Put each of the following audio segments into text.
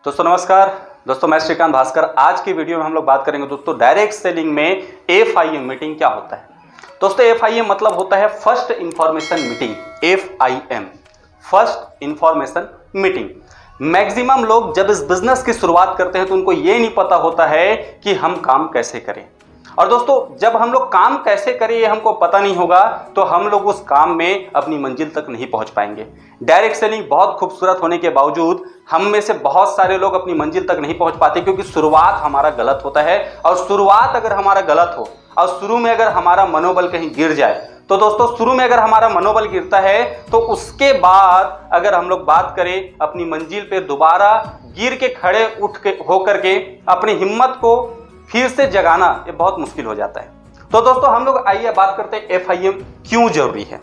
दोस्तों नमस्कार। दोस्तों मैं श्रीकांत भास्कर। आज की वीडियो में हम लोग बात करेंगे दोस्तों डायरेक्ट सेलिंग में FIM मीटिंग क्या होता है। दोस्तों FIM मतलब होता है first information meeting. FIM first information meeting. Maximum लोग जब इस बिजनेस की शुरुआत करते हैं तो उनको ये नहीं पता होता है कि हम काम कैसे करें। और दोस्तों जब हम लोग काम कैसे करें ये हमको पता नहीं होगा तो हम लोग उस काम में अपनी मंजिल तक नहीं पहुंच पाएंगे। डायरेक्ट सेलिंग बहुत खूबसूरत होने के बावजूद हम में से बहुत सारे लोग अपनी मंजिल तक नहीं पहुंच पाते क्योंकि शुरुआत हमारा गलत होता है। और शुरुआत अगर हमारा गलत हो और शुरू में अगर हमारा मनोबल कहीं गिर जाए तो दोस्तों शुरू में अगर हमारा मनोबल गिरता है तो उसके बाद अगर हम लोग बात करें अपनी मंजिल पे दोबारा गिर के खड़े उठ के होकर के अपनी हिम्मत को फिर से जगाना ये बहुत मुश्किल हो जाता है। तो दोस्तों हम लोग आइए बात करते हैं FIM क्यों जरूरी है।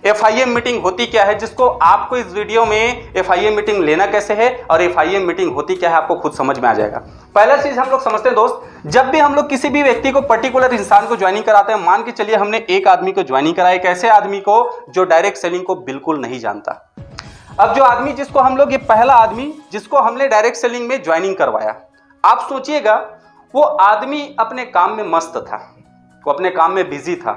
FIM मीटिंग होती क्या है, जिसको आपको इस वीडियो में FIM मीटिंग लेना कैसे है और FIM मीटिंग होती क्या है आपको खुद समझ में आ जाएगा। पहला चीज हम लोग समझते हैं दोस्त, जब भी हम लोग किसी भी व्यक्ति को पर्टिकुलर इंसान को ज्वाइनिंग कराते हैं, मान के चलिए हमने एक आदमी को ज्वाइनिंग कराया, एक ऐसे आदमी को जो डायरेक्ट सेलिंग को बिल्कुल नहीं जानता। अब जो आदमी जिसको हम लोग, ये पहला आदमी जिसको हमने डायरेक्ट सेलिंग में ज्वाइनिंग करवाया, आप सोचिएगा वो आदमी अपने काम में मस्त था, वो अपने काम में बिजी था।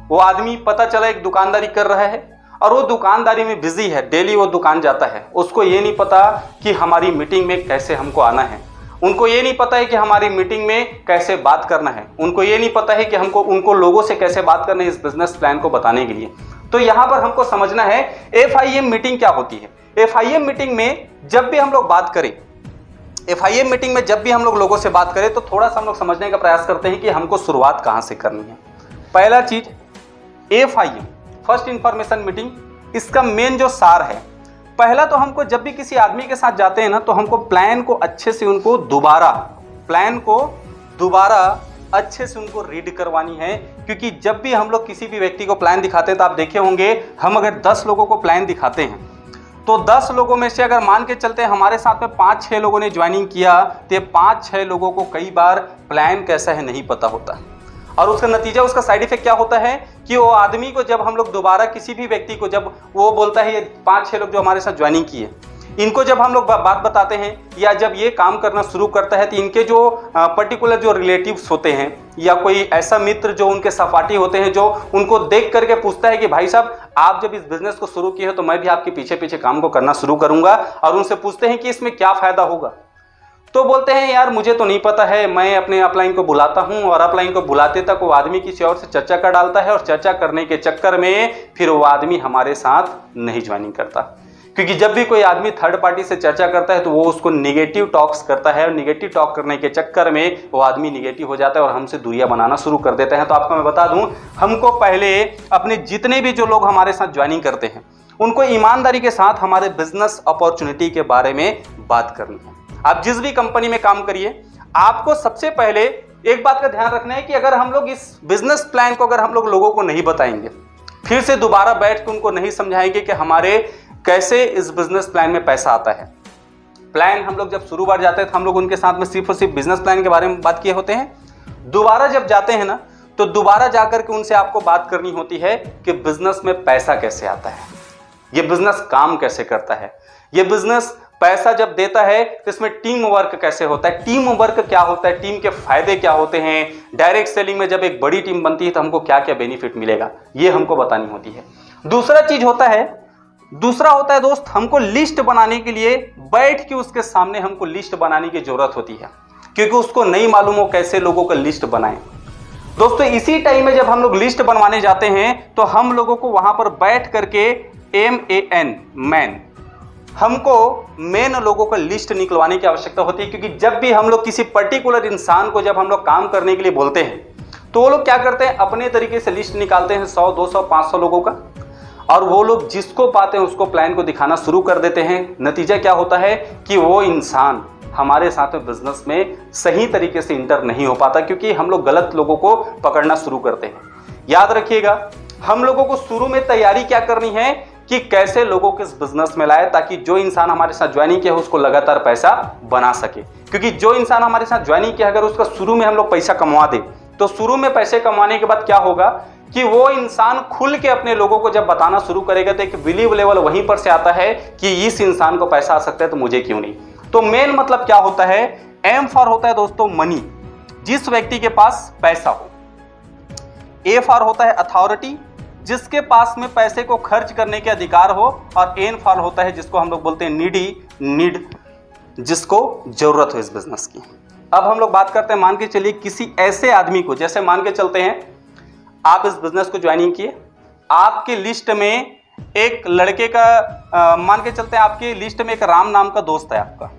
वो आदमी पता चला एक दुकानदारी कर रहा है और वो दुकानदारी में बिजी है, डेली वो दुकान जाता है। उसको ये नहीं पता कि हमारी मीटिंग में कैसे हमको आना है, उनको ये नहीं पता है कि हमारी मीटिंग में कैसे बात करना है, उनको ये नहीं पता है कि हमको उनको लोगों से कैसे बात करना है इस बिजनेस प्लान को बताने के लिए। तो यहाँ पर हमको समझना है FIM मीटिंग क्या होती है। FIM मीटिंग में जब भी हम लोग बात करें, FIM मीटिंग में जब भी हम लोग लोगों से बात करें तो थोड़ा सा हम लोग समझने का प्रयास करते हैं कि हमको शुरुआत कहां से करनी है। पहला चीज FIM फर्स्ट इंफॉर्मेशन मीटिंग, इसका मेन जो सार है, पहला तो हमको जब भी किसी आदमी के साथ जाते हैं ना तो हमको प्लान को अच्छे से उनको दोबारा अच्छे से उनको रीड करवानी है। क्योंकि जब भी हम लोग किसी भी व्यक्ति को प्लान दिखाते हैं तो आप देखे होंगे, हम अगर 10 लोगों को प्लान दिखाते हैं तो 10 लोगों में से अगर मान के चलते हैं हमारे साथ में 5-6 लोगों ने ज्वाइनिंग किया तो 5-6 लोगों को कई बार प्लान कैसा है नहीं पता होता। और उसका नतीजा, उसका साइड इफेक्ट क्या होता है कि वो आदमी को जब हम लोग दोबारा किसी भी व्यक्ति को जब वो बोलता है, ये 5-6 लोग जो हमारे साथ ज्वाइनिंग किए, इनको जब हम लोग बात बताते हैं या जब ये काम करना शुरू करता है तो इनके जो पर्टिकुलर जो रिलेटिव्स होते हैं या कोई ऐसा मित्र जो उनके सहपाठी होते हैं जो उनको देख करके पूछता है कि भाई साहब आप जब इस बिजनेस को शुरू किए हो तो मैं भी आपके पीछे पीछे काम को करना शुरू करूंगा, और उनसे पूछते हैं कि इसमें क्या फायदा होगा। तो बोलते हैं यार मुझे तो नहीं पता है, मैं अपने अपलाइन को बुलाता हूं और अपलाइन को बुलाते तक वो आदमी किसी और से चर्चा कर डालता है और चर्चा करने के चक्कर में फिर वो आदमी हमारे साथ नहीं ज्वाइनिंग करता। क्योंकि जब भी कोई आदमी थर्ड पार्टी से चर्चा करता है तो वो उसको निगेटिव टॉक्स करता है और निगेटिव टॉक करने के चक्कर में वो आदमी निगेटिव हो जाता है और हमसे दूरियां बनाना शुरू कर देते हैं। तो आपको मैं बता दूं, हमको पहले अपने जितने भी जो लोग हमारे साथ ज्वाइनिंग करते हैं उनको ईमानदारी के साथ हमारे बिजनेस अपॉर्चुनिटी के बारे में बात करनी है। आप जिस भी कंपनी में काम करिए, आपको सबसे पहले एक बात का ध्यान रखना है कि अगर हम लोग इस बिजनेस प्लान को अगर हम लोग लोगों को नहीं बताएंगे, फिर से दोबारा बैठ के उनको नहीं समझाएंगे कि हमारे कैसे इस बिजनेस प्लान में पैसा आता है। प्लान हम लोग जब शुरू बार जाते हैं तो हम लोग उनके साथ में सिर्फ और सिर्फ बिजनेस प्लान के बारे में बात किए होते हैं। दोबारा जब जाते हैं ना तो दोबारा जाकर के उनसे आपको बात करनी होती है कि बिजनेस में पैसा कैसे आता है, ये बिजनेस काम कैसे करता है, ये बिजनेस पैसा जब देता है तो इसमें टीम वर्क कैसे होता है, टीम वर्क क्या होता है, टीम के फायदे क्या होते हैं, डायरेक्ट सेलिंग में जब एक बड़ी टीम बनती है तो हमको क्या क्या बेनिफिट मिलेगा, ये हमको बतानी होती है। दूसरा होता है दोस्त, हमको लिस्ट बनाने के लिए बैठ के उसके सामने हमको लिस्ट बनाने की जरूरत होती है, क्योंकि उसको नहीं मालूम हो कैसे लोगों का लिस्ट बनाएं। दोस्तों इसी टाइम में जब हम लोग लिस्ट बनवाने जाते हैं तो हम लोगों को वहां पर बैठ करके मैन, हमको मेन लोगों का लिस्ट निकलवाने की आवश्यकता होती है। क्योंकि जब भी हम लोग किसी पर्टिकुलर इंसान को जब हम लोग काम करने के लिए बोलते हैं तो वो लोग क्या करते हैं, अपने तरीके से लिस्ट निकालते हैं 100, 200, 500 लोगों का, और वो लोग जिसको पाते हैं उसको प्लान को दिखाना शुरू कर देते हैं। नतीजा क्या होता है कि वो इंसान हमारे साथ में बिजनेस में सही तरीके से इंटर नहीं हो पाता, क्योंकि हम लोग गलत लोगों को पकड़ना शुरू करते हैं। याद रखिएगा, हम लोगों को शुरू में तैयारी क्या करनी है कि कैसे लोगों को इस बिजनेस में लाए, ताकि जो इंसान हमारे साथ ज्वाइनिंग किया उसको लगातार पैसा बना सके। क्योंकि जो इंसान हमारे साथ ज्वाइनिंग किया, अगर उसका शुरू में हम लोग पैसा कमवा दे तो शुरू में पैसे कमाने के बाद क्या होगा कि वो इंसान खुल के अपने लोगों को जब बताना शुरू करेगा तो एक बिलीव लेवल वहीं पर से आता है कि इस इंसान को पैसा आ सकता है तो मुझे क्यों नहीं। तो मेन मतलब क्या होता है, एम फॉर होता है दोस्तों मनी, जिस व्यक्ति के पास पैसा हो। ए फॉर होता है अथॉरिटी, जिसके पास में पैसे को खर्च करने के अधिकार हो। और एन फॉर होता है जिसको हम लोग बोलते हैं नीड, जिसको जरूरत हो इस बिजनेस की। अब हम लोग बात करते हैं, मान के चलिए किसी ऐसे आदमी को, जैसे मान के चलते हैं आप इस बिजनेस को ज्वाइनिंग किए, आपके लिस्ट में एक लड़के का मान के चलते हैं आपके लिस्ट में एक राम नाम का दोस्त है आपका।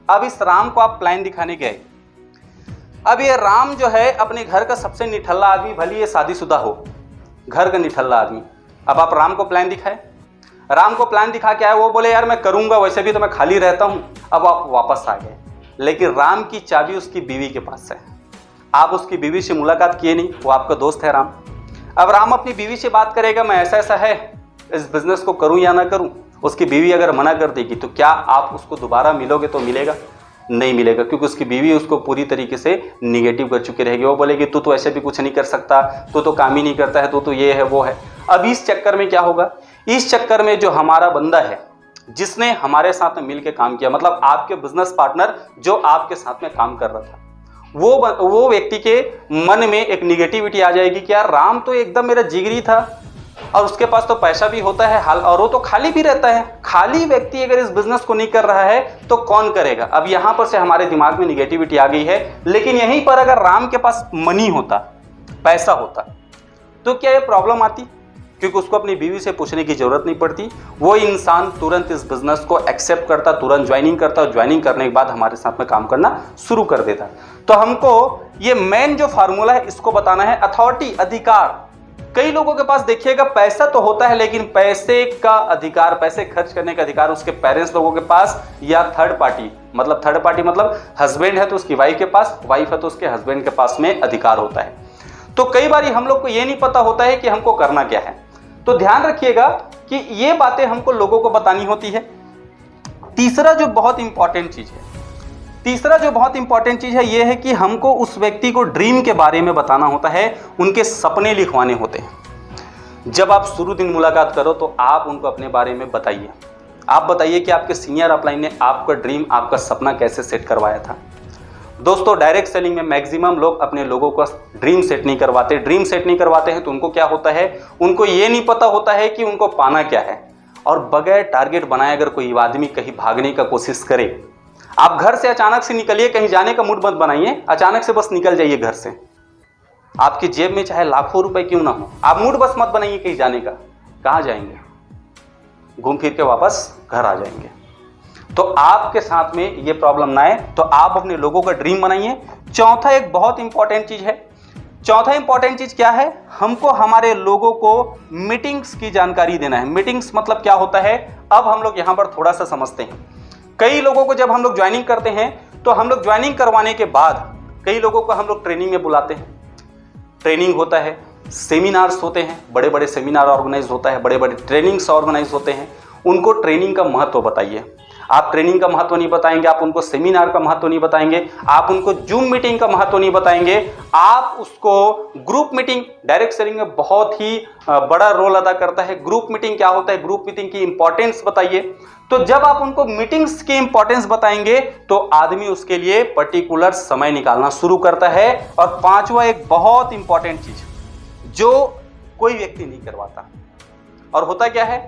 अब इस राम को आप प्लान दिखाने गए। अब ये राम जो है अपने घर का सबसे निठल्ला आदमी, भले ये शादीशुदा हो, घर का निठल्ला आदमी। अब आप राम को प्लान दिखाए, राम को प्लान दिखा के आए, वो बोले यार मैं करूंगा, वैसे भी तो मैं खाली रहता हूं। अब आप वापस आ गए, लेकिन राम की चाबी उसकी बीवी के पास है। आप उसकी बीवी से मुलाकात किए नहीं, वो आपका दोस्त है राम। अब राम अपनी बीवी से बात करेगा, मैं ऐसा ऐसा है, इस बिजनेस को करूं या ना करूं। उसकी बीवी अगर मना कर देगी तो क्या आप उसको दोबारा मिलोगे तो मिलेगा? नहीं मिलेगा, क्योंकि उसकी बीवी उसको पूरी तरीके से निगेटिव कर चुकी रहेगी। वो बोलेगी तू तो ऐसे भी कुछ नहीं कर सकता, तू तो काम ही नहीं करता है, तू तो ये है वो है। अब इस चक्कर में क्या होगा, इस चक्कर में जो हमारा बंदा है जिसने हमारे साथ में मिलकर काम किया, मतलब आपके बिजनेस पार्टनर जो आपके साथ में काम कर रहा था, वो व्यक्ति के मन में एक निगेटिविटी आ जाएगी कि यार राम तो एकदम मेरा जिगरी था और उसके पास तो पैसा भी होता है हाल, और वो तो खाली भी रहता है। खाली व्यक्ति अगर इस बिजनेस को नहीं कर रहा है तो कौन करेगा? अब यहां पर से हमारे दिमाग में निगेटिविटी आ गई है। लेकिन यहीं पर अगर राम के पास मनी होता, पैसा होता, तो क्या ये प्रॉब्लम आती? क्योंकि उसको अपनी बीवी से पूछने की जरूरत नहीं पड़ती। वो इंसान तुरंत इस बिजनेस को एक्सेप्ट करता, तुरंत ज्वाइनिंग करता, और ज्वाइनिंग करने के बाद हमारे साथ में काम करना शुरू कर देता। तो हमको ये मेन जो फार्मूला है इसको बताना है, अथॉरिटी, अधिकार। कई लोगों के पास देखिएगा पैसा तो होता है, लेकिन पैसे का अधिकार, पैसे खर्च करने का अधिकार उसके पेरेंट्स लोगों के पास, या थर्ड पार्टी मतलब हस्बैंड है तो उसकी वाइफ के पास, वाइफ है तो उसके हस्बैंड के पास में अधिकार होता है। तो कई बार हम लोग को ये नहीं पता होता है कि हमको करना क्या है। तो ध्यान रखिएगा कि ये बातें हमको लोगों को बतानी होती है। तीसरा जो बहुत इंपॉर्टेंट चीज है ये है कि हमको उस व्यक्ति को ड्रीम के बारे में बताना होता है, उनके सपने लिखवाने होते हैं। जब आप शुरू दिन मुलाकात करो तो आप उनको अपने बारे में बताइए। आप बताइए कि आपके सीनियर अपलाइन ने आपका ड्रीम, आपका सपना कैसे सेट करवाया था। दोस्तों डायरेक्ट सेलिंग में मैक्सिमम लोग अपने लोगों को ड्रीम सेट नहीं करवाते। ड्रीम सेट नहीं करवाते हैं तो उनको क्या होता है, उनको ये नहीं पता होता है कि उनको पाना क्या है। और बगैर टारगेट बनाए अगर कोई आदमी कहीं भागने का कोशिश करे, आप घर से अचानक से निकलिए, कहीं जाने का मूड मत बनाइए, अचानक से बस निकल जाइए घर से। आपकी जेब में चाहे लाखों रुपए क्यों ना हो, आप मूड बस मत बनाइए कहीं जाने का। कहाँ जाएंगे? घूम फिर के वापस घर आ जाएंगे। तो आपके साथ में ये प्रॉब्लम ना आए, तो आप अपने लोगों का ड्रीम बनाइए। चौथा एक बहुत इंपॉर्टेंट चीज है। चौथा इंपॉर्टेंट चीज क्या है, हमको हमारे लोगों को मीटिंग्स की जानकारी देना है। मीटिंग्स मतलब क्या होता है, अब हम लोग यहां पर थोड़ा सा समझते हैं। कई लोगों को जब हम लोग ज्वाइनिंग करते हैं तो हम लोग ज्वाइनिंग करवाने के बाद कई लोगों को हम लोग ट्रेनिंग में बुलाते हैं। ट्रेनिंग होता है, सेमिनार्स होते हैं, बड़े बड़े सेमिनार ऑर्गेनाइज होता है, बड़े बड़े ट्रेनिंग्स ऑर्गेनाइज होते हैं। उनको ट्रेनिंग का महत्व बताइए। आप ट्रेनिंग का महत्व नहीं बताएंगे, आप उनको सेमिनार का महत्व नहीं बताएंगे, आप उनको जूम मीटिंग का महत्व नहीं बताएंगे, आप उसको ग्रुप मीटिंग, डायरेक्ट सेलिंग में बहुत ही बड़ा रोल अदा करता है। ग्रुप मीटिंग क्या होता है, ग्रुप मीटिंग की इंपॉर्टेंस बताइए। तो जब आप उनको मीटिंग्स की इंपॉर्टेंस बताएंगे तो आदमी उसके लिए पर्टिकुलर समय निकालना शुरू करता है। और पांचवा एक बहुत इंपॉर्टेंट चीज जो कोई व्यक्ति नहीं करवाता, और होता क्या है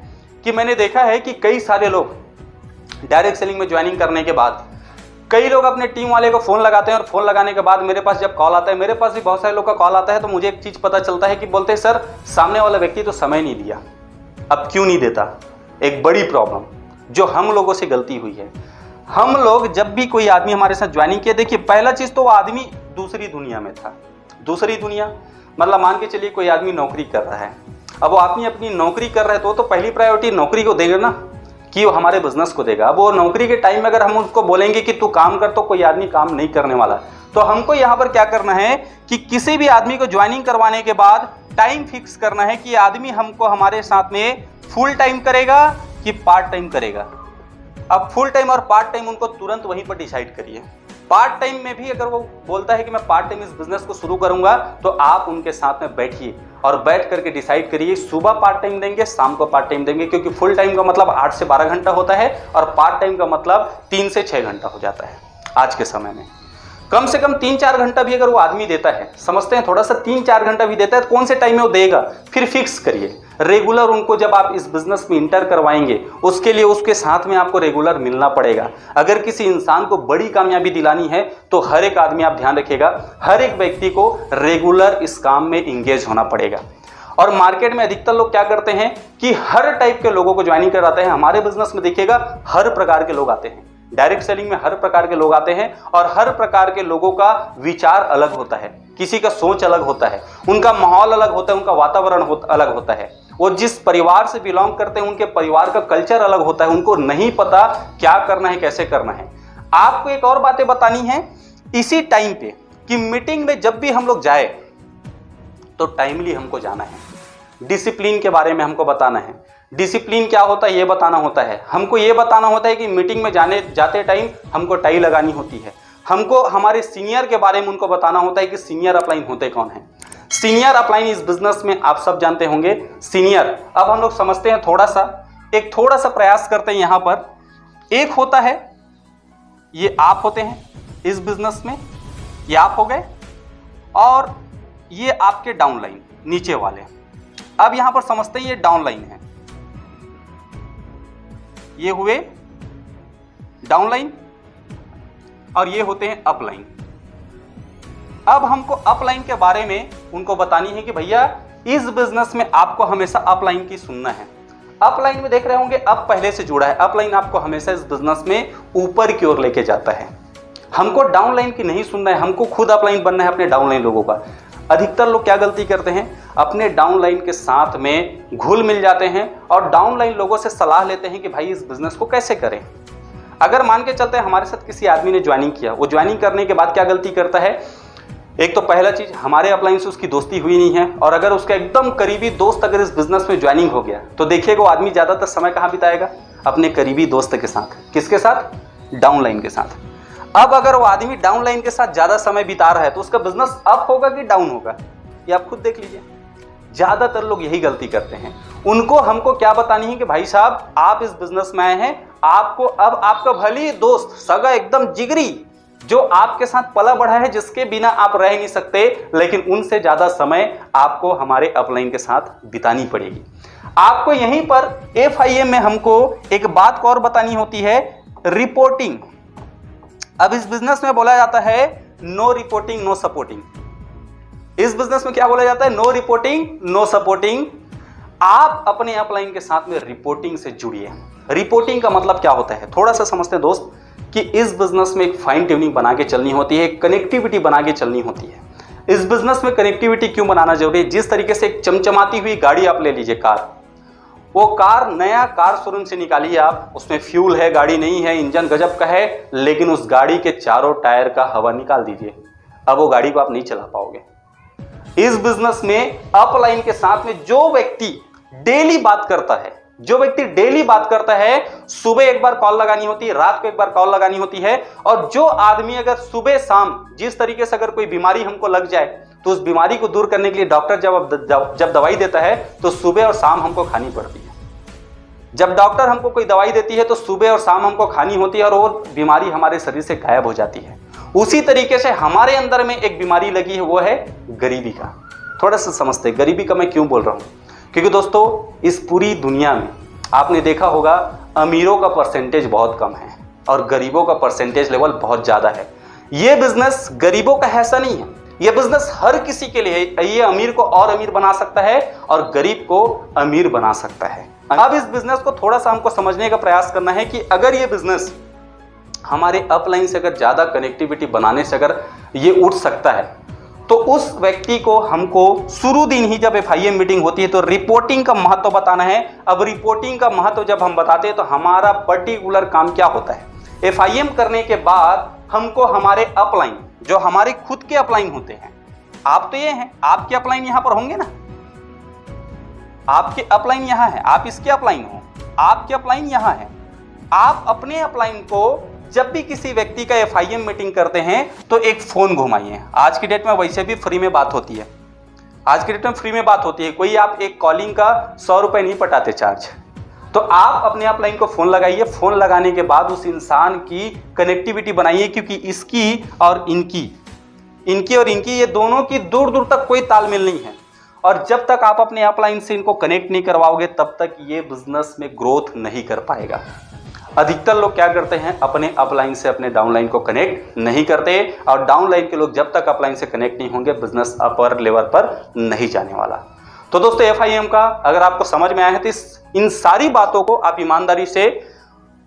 कि मैंने देखा है कि कई सारे लोग डायरेक्ट सेलिंग में ज्वाइनिंग करने के बाद कई लोग अपने टीम वाले को फोन लगाते हैं, और फोन लगाने के बाद मेरे पास जब कॉल आता है, मेरे पास भी बहुत सारे लोग का कॉल आता है, तो मुझे एक चीज पता चलता है कि बोलते हैं सर सामने वाला व्यक्ति तो समय नहीं दिया। अब क्यों नहीं देता? एक बड़ी प्रॉब्लम जो हम लोगों से गलती हुई है। हम लोग जब भी कोई आदमी हमारे साथ ज्वाइनिंग किया, देखिए पहला चीज तो वो आदमी दूसरी दुनिया में था। दूसरी दुनिया मतलब मान के चलिए कोई आदमी नौकरी कर रहा है, अब वो आदमी अपनी नौकरी कर रहा है तो पहली प्रायोरिटी नौकरी को देगा ना, कि वो हमारे बिजनेस को देगा। अब वो नौकरी के टाइम में अगर हम उसको बोलेंगे कि तू काम कर, तो कोई आदमी काम नहीं करने वाला। तो हमको यहाँ पर क्या करना है कि किसी भी आदमी को ज्वाइनिंग करवाने के बाद टाइम फिक्स करना है कि आदमी हमको हमारे साथ में फुल टाइम करेगा कि पार्ट टाइम करेगा। अब फुल टाइम और पार्ट टाइम उनको तुरंत वहीं पर डिसाइड करिए। पार्ट टाइम में भी अगर वो बोलता है कि मैं पार्ट टाइम इस बिजनेस को शुरू करूंगा, तो आप उनके साथ में बैठिए और बैठ करके डिसाइड करिए सुबह पार्ट टाइम देंगे, शाम को पार्ट टाइम देंगे, क्योंकि फुल टाइम का मतलब 8 से 12 घंटा होता है और पार्ट टाइम का मतलब 3 से 6 घंटा हो जाता है आज के समय में। कम से कम 3-4 घंटा भी अगर वो आदमी देता है, समझते हैं थोड़ा सा 3-4 घंटा भी देता है, तो कौन से टाइम में वो देगा, फिर फिक्स करिए। रेगुलर उनको जब आप इस बिजनेस में इंटर करवाएंगे, उसके लिए उसके साथ में आपको रेगुलर मिलना पड़ेगा। अगर किसी इंसान को बड़ी कामयाबी दिलानी है तो हर एक आदमी, आप ध्यान रखिएगा, हर एक व्यक्ति को रेगुलर इस काम में इंगेज होना पड़ेगा। और मार्केट में अधिकतर लोग क्या करते हैं कि हर टाइप के लोगों को ज्वाइनिंग कराते हैं। हमारे बिजनेस में देखिएगा हर प्रकार के लोग आते हैं, डायरेक्ट सेलिंग में हर प्रकार के लोग आते हैं और हर प्रकार के लोगों का विचार अलग होता है, किसी का सोच अलग होता है, उनका माहौल अलग होता है, उनका वातावरण अलग होता है, वो जिस परिवार से बिलोंग करते हैं उनके परिवार का कल्चर अलग होता है, उनको नहीं पता क्या करना है, कैसे करना है। आपको एक और बातें बतानी है इसी टाइम पे कि मीटिंग में जब भी हम लोग जाए तो टाइमली हमको जाना है। डिसिप्लिन के बारे में हमको बताना है। डिसिप्लिन क्या होता है ये बताना होता है। हमको ये बताना होता है कि मीटिंग में जाते टाइम हमको टाई लगानी होती है। हमको हमारे सीनियर के बारे में उनको बताना होता है कि सीनियर अपलाइन होते कौन है। सीनियर अपलाइन इस बिजनेस में आप सब जानते होंगे। सीनियर, अब हम लोग समझते हैं थोड़ा सा प्रयास करते हैं। यहाँ पर एक होता है, ये आप होते हैं इस बिजनेस में, ये आप हो गए, और ये आपके डाउनलाइन नीचे वाले। अब यहां पर समझते हैं ये डाउनलाइन है, ये हुए डाउनलाइन और ये होते हैं अपलाइन। अब हमको अपलाइन के बारे में उनको बतानी है कि भैया इस बिजनेस में आपको हमेशा अपलाइन की सुनना है। अपलाइन में देख रहे होंगे अप पहले से जुड़ा है। अपलाइन आपको हमेशा इस बिजनेस में ऊपर की ओर लेके जाता है। हमको डाउनलाइन की नहीं सुनना है, हमको खुद अपलाइन बनना है अपने डाउनलाइन लोगों का। अधिकतर लोग क्या गलती करते हैं, अपने डाउनलाइन के साथ में घुल मिल जाते हैं और डाउनलाइन लोगों से सलाह लेते हैं कि भाई इस बिजनेस को कैसे करें। अगर मान के चलते हैं हमारे साथ किसी आदमी ने ज्वाइनिंग किया, वो ज्वाइनिंग करने के बाद क्या गलती करता है, एक तो पहला चीज हमारे अपलाइन से उसकी दोस्ती हुई नहीं है, और अगर उसका एकदम करीबी दोस्त अगर इस बिजनेस में ज्वाइनिंग हो गया तो देखिएगा वो आदमी ज्यादातर समय कहाँ बिताएगा, अपने करीबी दोस्त के साथ। किसके साथ? डाउनलाइन के साथ। अब अगर वो आदमी डाउनलाइन के साथ ज्यादा समय बिता रहा है तो उसका बिजनेस अप होगा कि डाउन होगा, ये आप खुद देख लीजिए। ज्यादातर लोग यही गलती करते हैं। उनको हमको क्या बतानी है कि भाई साहब आप इस बिजनेस में आए हैं, आपको अब आपका भली दोस्त सगा एकदम जिगरी जो आपके साथ पला बढ़ा है, जिसके बिना आप रह नहीं सकते, लेकिन उनसे ज्यादा समय आपको हमारे अपलाइन के साथ बितानी पड़ेगी। आपको यहीं पर FIM में हमको एक बात को और बतानी होती है, रिपोर्टिंग। अब इस बिजनेस में बोला जाता है नो रिपोर्टिंग नो सपोर्टिंग। इस बिजनेस में क्या बोला जाता है? No reporting no supporting. आप अपने अपलाइन के साथ में रिपोर्टिंग से जुड़िए। रिपोर्टिंग का मतलब क्या होता है थोड़ा सा समझते हैं दोस्त, कि इस बिजनेस में एक फाइन ट्यूनिंग बना के चलनी होती है, कनेक्टिविटी बना के चलनी होती है। इस बिजनेस में कनेक्टिविटी क्यों बनाना जरूरी है? जिस तरीके से एक चमचमाती हुई गाड़ी आप ले लीजिए, कार, वो कार नया कार शोरूम से निकालिए आप, उसमें फ्यूल है, गाड़ी नहीं है, इंजन गजब का है, लेकिन उस गाड़ी के चारों टायर का हवा निकाल दीजिए, अब वो गाड़ी को आप नहीं चला पाओगे। इस बिजनेस में अपलाइन के साथ में जो व्यक्ति डेली बात करता है, सुबह एक बार कॉल लगानी होती है, रात को एक बार कॉल लगानी होती है, और जो आदमी अगर सुबह शाम जिस तरीके से अगर कोई बीमारी हमको लग जाए तो उस बीमारी को दूर करने के लिए डॉक्टर जब दवाई देता है तो सुबह और शाम हमको खानी पड़ती है। जब डॉक्टर हमको कोई दवाई देती है तो सुबह और शाम हमको खानी होती है और वो बीमारी हमारे शरीर से गायब हो जाती है। उसी तरीके से हमारे अंदर में एक बीमारी लगी है, वो है गरीबी का। थोड़ा सा समझते हैं गरीबी का मैं क्यों बोल रहा हूँ, क्योंकि दोस्तों इस पूरी दुनिया में आपने देखा होगा अमीरों का परसेंटेज बहुत कम है और गरीबों का परसेंटेज लेवल बहुत ज्यादा है। ये बिजनेस गरीबों का ऐसा नहीं है, ये बिजनेस हर किसी के लिए है। ये अमीर को और अमीर बना सकता है और गरीब को अमीर बना सकता है। अब इस बिजनेस को थोड़ा सा हमको समझने का प्रयास करना है कि अगर ये बिजनेस हमारे अपलाइन से अगर ज्यादा कनेक्टिविटी बनाने से अगर ये उठ सकता है तो उस व्यक्ति को हमको शुरू दिन ही जब FIM मीटिंग होती है तो रिपोर्टिंग का महत्व बताना है। अब रिपोर्टिंग का महत्व जब हम बताते हैं तो हमारा पर्टिकुलर काम क्या होता है। FIM करने के बाद हमको हमारे अपलाइन, जो हमारे खुद के अपलाइन होते हैं, आप तो ये हैं, आपके अपलाइन यहां पर होंगे ना, आपके अपलाइन यहां है, आप इसके अपलाइन हो, आपके अपलाइन यहां है। आप अपने अपलाइन को जब भी किसी व्यक्ति का FIM मीटिंग करते हैं तो एक फोन घुमाइए। आज की डेट में वैसे भी फ्री में बात होती है, आज की डेट में फ्री में बात होती है, कोई आप एक कॉलिंग का 100 रुपए नहीं पटाते चार्ज। तो आप अपने अपलाइन को फोन लगाइए, फोन लगाने के बाद उस इंसान की कनेक्टिविटी बनाइए, क्योंकि इसकी और इनकी ये दोनों की दूर दूर तक कोई तालमेल नहीं है। और जब तक आप अपने अपलाइन से इनको कनेक्ट नहीं करवाओगे तब तक ये बिजनेस में ग्रोथ नहीं कर पाएगा। अधिकतर लोग क्या करते हैं, अपने अपलाइन से अपने डाउनलाइन को कनेक्ट नहीं करते, और डाउनलाइन के लोग जब तक अपलाइन से कनेक्ट नहीं होंगे बिजनेस अपर लेवल पर नहीं जाने वाला। तो दोस्तों FIM का अगर आपको समझ में आया है तो इन सारी बातों को आप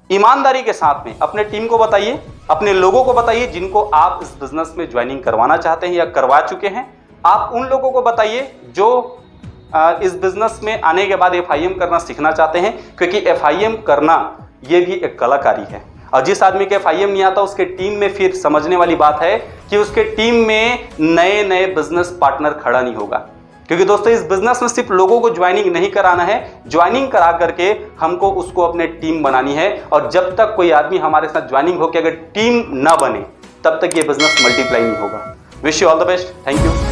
ईमानदारी के साथ में अपने टीम को बताइए, अपने लोगों को बताइए जिनको आप इस बिजनेस में ज्वाइनिंग करवाना चाहते हैं या करवा चुके हैं। आप उन लोगों को बताइए जो इस बिजनेस में आने के बाद FIM करना सीखना चाहते हैं, क्योंकि FIM करना ये भी एक कलाकारी है। और जिस आदमी के FIM नहीं आता उसके टीम में फिर समझने वाली बात है कि उसके टीम में नए नए बिजनेस पार्टनर खड़ा नहीं होगा, क्योंकि दोस्तों इस बिजनेस में सिर्फ लोगों को ज्वाइनिंग नहीं कराना है, ज्वाइनिंग करा करके हमको उसको अपने टीम बनानी है। और जब तक कोई आदमी हमारे साथ ज्वाइनिंग होकर अगर टीम ना बने तब तक ये बिजनेस मल्टीप्लाई नहीं होगा। Wish you all the best, thank you.